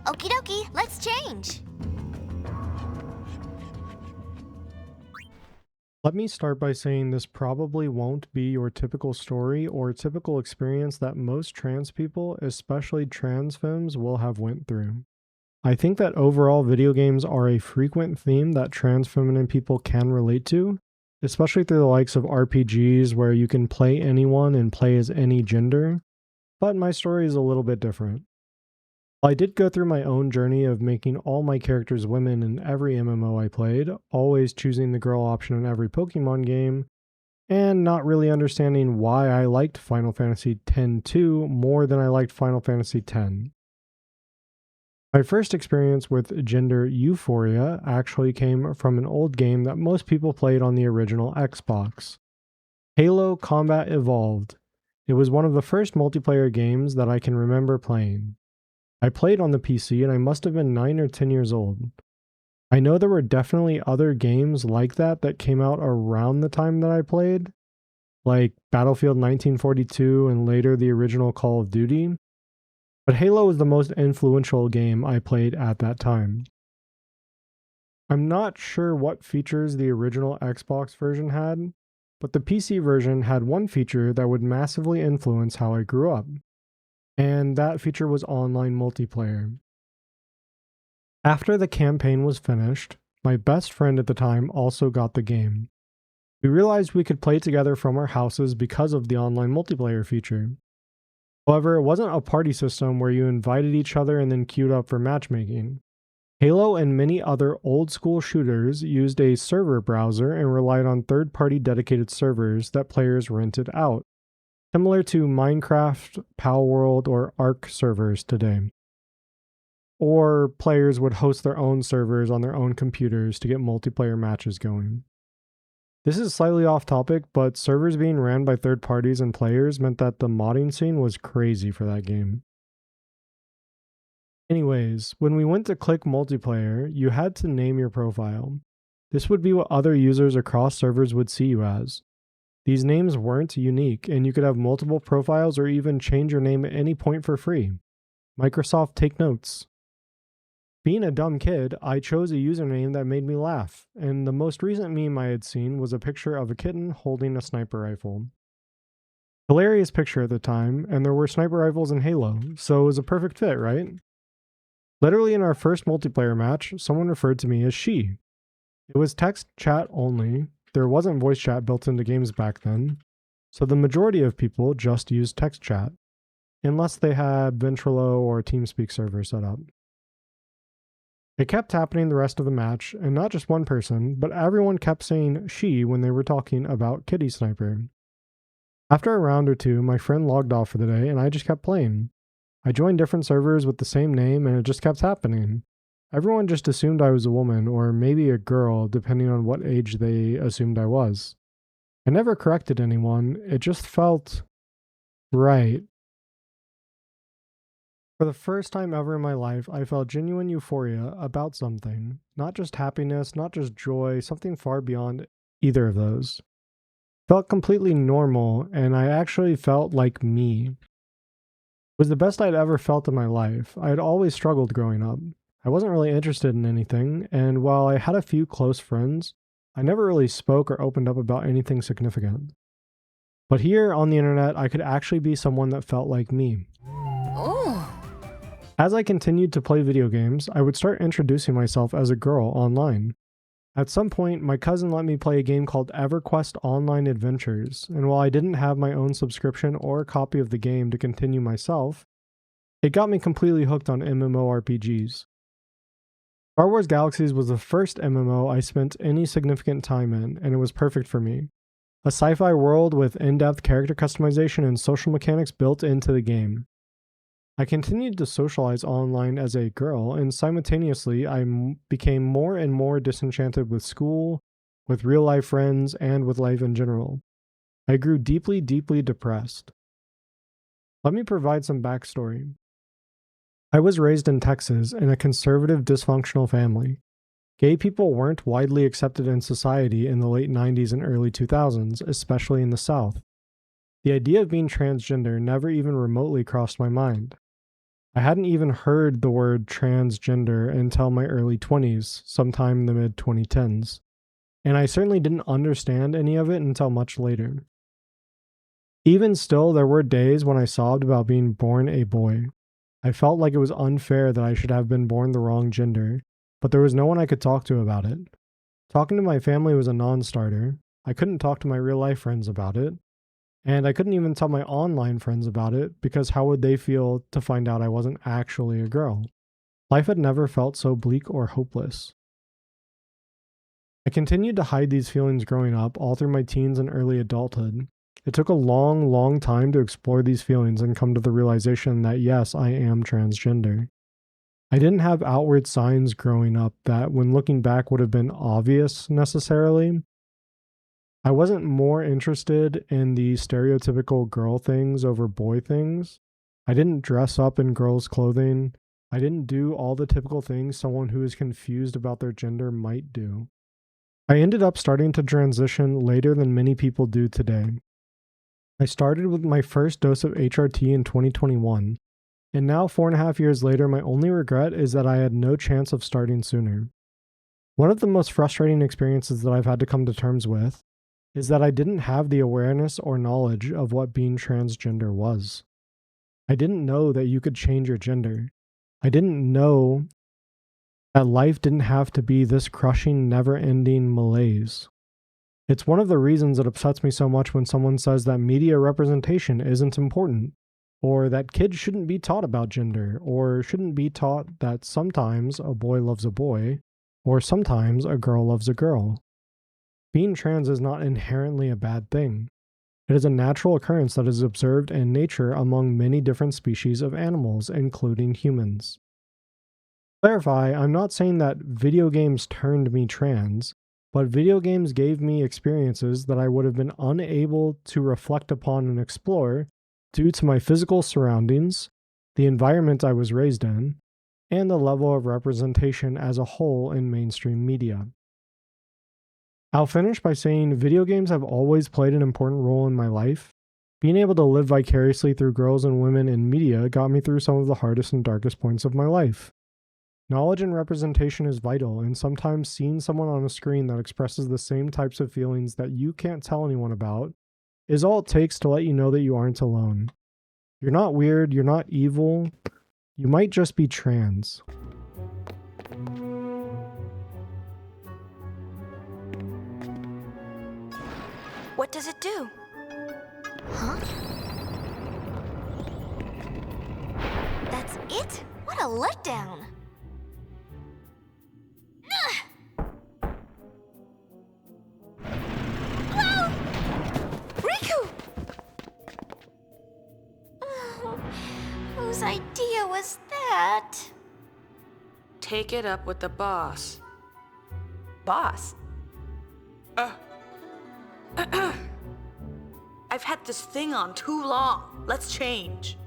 Okie dokie, let's change. Let me start by saying this probably won't be your typical story or typical experience that most trans people, especially trans femmes, will have went through. I think that overall video games are a frequent theme that trans feminine people can relate to, especially through the likes of RPGs where you can play anyone and play as any gender, but my story is a little bit different. I did go through my own journey of making all my characters women in every MMO I played, always choosing the girl option in every Pokemon game, and not really understanding why I liked Final Fantasy X-2 more than I liked Final Fantasy X. My first experience with gender euphoria actually came from an old game that most people played on the original Xbox. Halo Combat Evolved. It was one of the first multiplayer games that I can remember playing. I played on the PC and I must have been 9 or 10 years old. I know there were definitely other games like that came out around the time that I played, like Battlefield 1942 and later the original Call of Duty, but Halo was the most influential game I played at that time. I'm not sure what features the original Xbox version had, but the PC version had one feature that would massively influence how I grew up. And that feature was online multiplayer. After the campaign was finished, my best friend at the time also got the game. We realized we could play together from our houses because of the online multiplayer feature. However, it wasn't a party system where you invited each other and then queued up for matchmaking. Halo and many other old school shooters used a server browser and relied on third-party dedicated servers that players rented out, similar to Minecraft, Palworld, or Ark servers today. Or players would host their own servers on their own computers to get multiplayer matches going. This is slightly off topic, but servers being ran by third parties and players meant that the modding scene was crazy for that game. Anyways, when we went to click multiplayer, you had to name your profile. This would be what other users across servers would see you as. These names weren't unique, and you could have multiple profiles or even change your name at any point for free. Microsoft take notes. Being a dumb kid, I chose a username that made me laugh, and the most recent meme I had seen was a picture of a kitten holding a sniper rifle. Hilarious picture at the time, and there were sniper rifles in Halo, so it was a perfect fit, right? Literally in our first multiplayer match, someone referred to me as she. It was text chat only. There wasn't voice chat built into games back then, so the majority of people just used text chat, unless they had Ventrilo or TeamSpeak servers set up. It kept happening the rest of the match, and not just one person, but everyone kept saying she when they were talking about Kitty Sniper. After a round or two, my friend logged off for the day, and I just kept playing. I joined different servers with the same name, and it just kept happening. Everyone just assumed I was a woman, or maybe a girl, depending on what age they assumed I was. I never corrected anyone, it just felt right. For the first time ever in my life, I felt genuine euphoria about something. Not just happiness, not just joy, something far beyond either of those. Felt completely normal, and I actually felt like me. It was the best I'd ever felt in my life. I had always struggled growing up. I wasn't really interested in anything, and while I had a few close friends, I never really spoke or opened up about anything significant. But here on the internet, I could actually be someone that felt like me. Oh. As I continued to play video games, I would start introducing myself as a girl online. At some point, my cousin let me play a game called EverQuest Online Adventures, and while I didn't have my own subscription or a copy of the game to continue myself, it got me completely hooked on MMORPGs. Star Wars Galaxies was the first MMO I spent any significant time in, and it was perfect for me. A sci-fi world with in-depth character customization and social mechanics built into the game. I continued to socialize online as a girl, and simultaneously I became more and more disenchanted with school, with real-life friends, and with life in general. I grew deeply, deeply depressed. Let me provide some backstory. I was raised in Texas in a conservative, dysfunctional family. Gay people weren't widely accepted in society in the late 90s and early 2000s, especially in the South. The idea of being transgender never even remotely crossed my mind. I hadn't even heard the word transgender until my early 20s, sometime in the mid 2010s, and I certainly didn't understand any of it until much later. Even still, there were days when I sobbed about being born a boy. I felt like it was unfair that I should have been born the wrong gender, but there was no one I could talk to about it. Talking to my family was a non starter. I couldn't talk to my real life friends about it, and I couldn't even tell my online friends about it because how would they feel to find out I wasn't actually a girl? Life had never felt so bleak or hopeless. I continued to hide these feelings growing up, all through my teens and early adulthood. It took a long, long time to explore these feelings and come to the realization that yes, I am transgender. I didn't have outward signs growing up that, when looking back, would have been obvious necessarily. I wasn't more interested in the stereotypical girl things over boy things. I didn't dress up in girls' clothing. I didn't do all the typical things someone who is confused about their gender might do. I ended up starting to transition later than many people do today. I started with my first dose of HRT in 2021, and now 4.5 years later, my only regret is that I had no chance of starting sooner. One of the most frustrating experiences that I've had to come to terms with is that I didn't have the awareness or knowledge of what being transgender was. I didn't know that you could change your gender. I didn't know that life didn't have to be this crushing, never-ending malaise. It's one of the reasons it upsets me so much when someone says that media representation isn't important, or that kids shouldn't be taught about gender, or shouldn't be taught that sometimes a boy loves a boy, or sometimes a girl loves a girl. Being trans is not inherently a bad thing. It is a natural occurrence that is observed in nature among many different species of animals, including humans. To clarify, I'm not saying that video games turned me trans, but video games gave me experiences that I would have been unable to reflect upon and explore due to my physical surroundings, the environment I was raised in, and the level of representation as a whole in mainstream media. I'll finish by saying video games have always played an important role in my life. Being able to live vicariously through girls and women in media got me through some of the hardest and darkest points of my life. Knowledge and representation is vital, and sometimes seeing someone on a screen that expresses the same types of feelings that you can't tell anyone about is all it takes to let you know that you aren't alone. You're not weird, you're not evil, you might just be trans. What does it do? Huh? That's it? What a letdown. Whoa! Riku! Oh, whose idea was that? Take it up with the boss. Boss? I've had this thing on too long. Let's change.